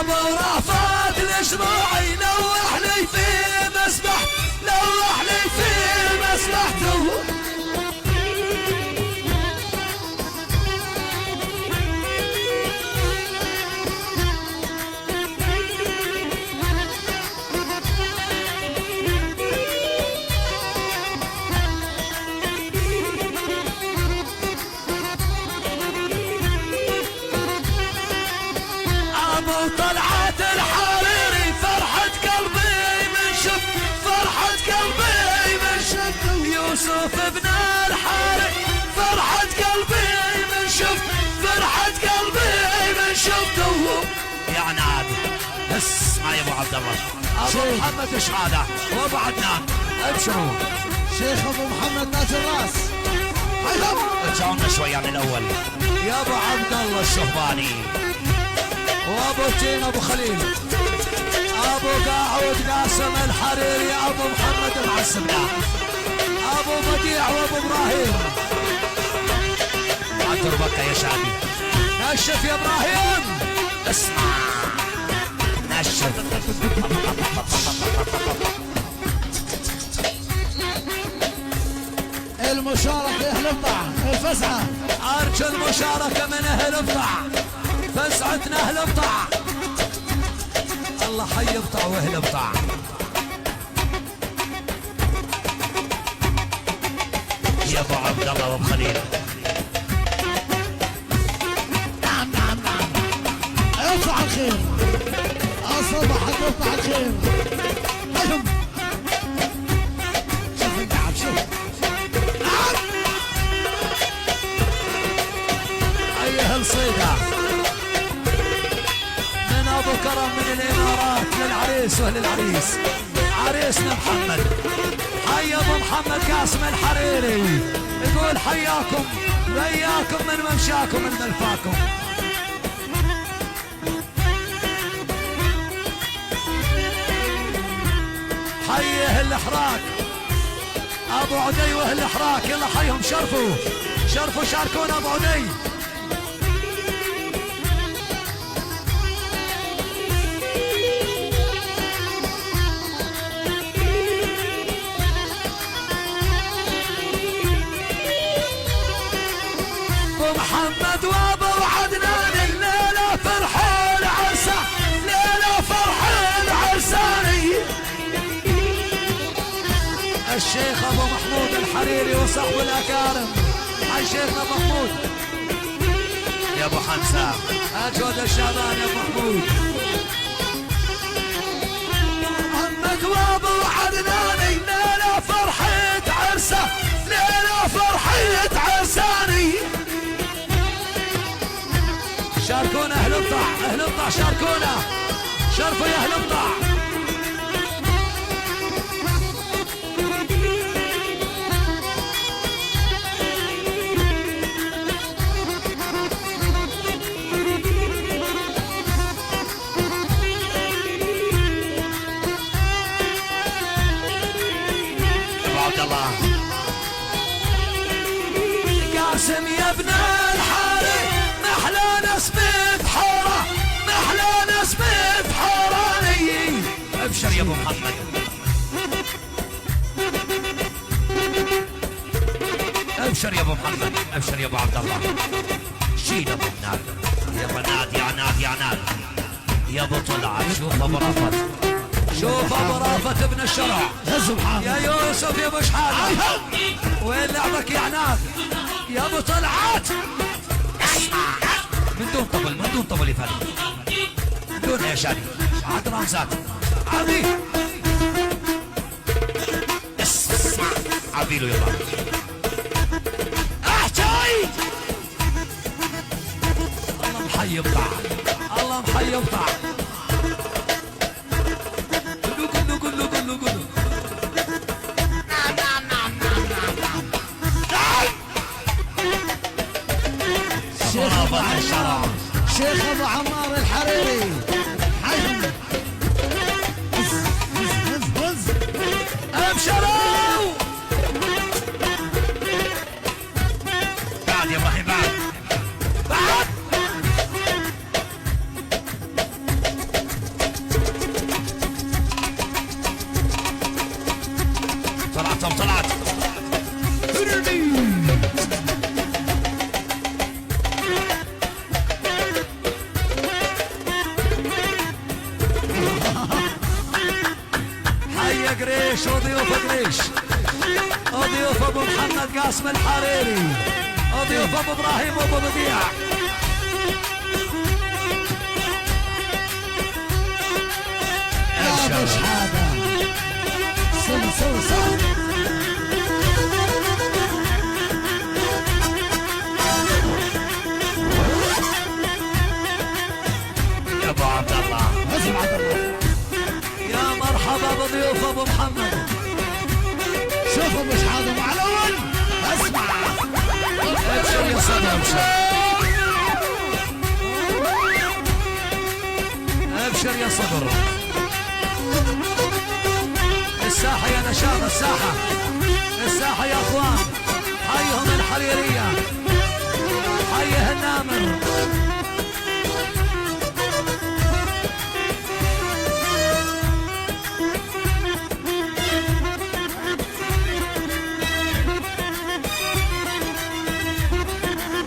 ابو رافت الشروعي لوحني في مسبح، لوحني في مسبحته. طلعت الحريري فرحة قلبي من شف، فرحة قلبي من شف يوسف ابن الحارث، فرحة قلبي من شف، فرحة قلبي من شفته. يا عناد اسمع يا ابو عبد الله، ابو محمد شهاده وابو عدنان ابشروا. شيخ ابو محمد ناس الراس ارجعونا شوي عن الاول يا ابو عبد الله الشهباني وابو تين ابو خليل ابو قاعود قاسم الحريري ابو محمد المعسبنا ابو بديع وابو ابراهيم. عتربك يا شادي نشف يا ابراهيم اسمع نشف. المشاركة اهل الطعن الفزعة، ارجو المشاركة من اهل الطعن، فزعتنا اهل بطع. الله حي بطع واهل بطع. يا ابو عبد الله وابو خليل. نعم نعم نعم اطلع الخير، اصبحت اطلع الخير. هيهم شوف النعم شوف نعم. ايها الصيدة من ابو كرم من الامارات للعريس واهل العريس عريسنا محمد. حي ابو محمد قاسم الحريري يقول حياكم وياكم من ممشاكم من ملفاكم. حي اهل الاحراق ابو عدي واهل الاحراق يلا حيهم شرفوا شرفوا شاركونا ابو عدي. محمد وابو عدنان الليله فرحوا العرسه، ليله فرح العرساني. الشيخ ابو محمود الحريري وصحبه الاكارم حي شيخنا محمود يا ابو حمزه اجود الشعبان يا ابو محمود. محمد وابو عدنان ليله فرحه عرسه، ليله فرحه عرساني. شاركونا اهل الطع، اهل الطع شاركونا شرفوا يا اهل الطع. ابو عبد الله قاسم يا ابن الحارث محلى ناس بحاره، محلى ناس بحوراني. ابشر يا ابو محمد ابشر يا ابو محمد ابشر يا ابو عبد الله. شيل ابو ناد يلا ناد يا ناد يا ناد يا ابو طلعت. شوف ابو رافت شوف ابو رافت ابن الشرع يا سبحان يا يوسف يا ابو شحاته وين لعبك يا عناد يا ابو طلعت. من دون طبل من دون طبل يفهم من دون يا شادي عاد رمزات عادي اسمع عبيله يلا احجاي. الله محي يبطع الله محي يبطع. قلوا قلوا قلوا قلوا قلوا نعم نعم نعم نعم نعم نعم. شيخ ابو عمار الحريري حيهم هز هز هز ابشروا بعد يا ابراهيم بعد بعد حي قريش وضيوف قريش، وضيوف ابو محمد قاسم الحريري، وضيوف ابو ابراهيم وابو بديع. يا شحاده سم يا ابو عبد الله، اسمع عبد الله. يا مرحبا بضيوف ابو محمد. شوفوا مش هذا مع الاول. اسمع ابشر يا صدى ابشر، ابشر يا صدر. الساحة يا نشاط، الساحة، الساحة يا اخوان، حيهم الحريرية، حيه النامر.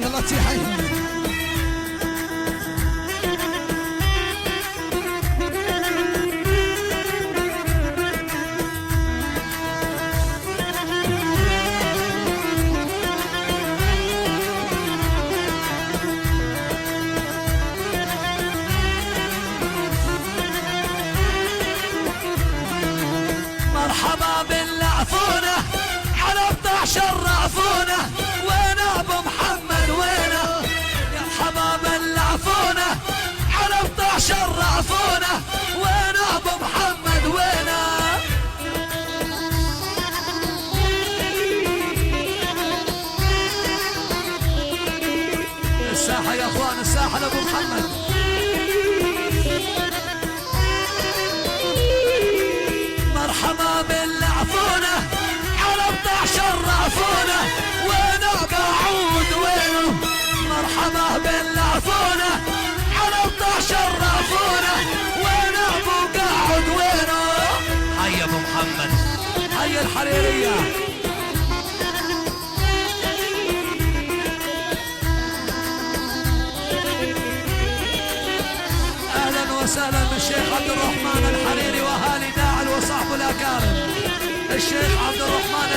يلا تي حيهم. مرحبا بالعفونة على 11 رعفونة، وين ابو محمد وينه؟ يا حباب العفونة على 11 رعفونة، وين ابو محمد وينه؟ الساحة يا اخوان، الساحة لابو محمد. مرحبا بالعفونة على 11 رعفونة، وين قاعود وينه؟ مرحبا بالعفونة على 11 رعفونة، وين ابو قاعد وينه؟ حي ابو محمد، حي الحريرية. اهلا وسهلا بالشيخ عبد الرحمن الحريري واهالي داعل وصاحبه الاكارم. الشيخ عبد الرحمن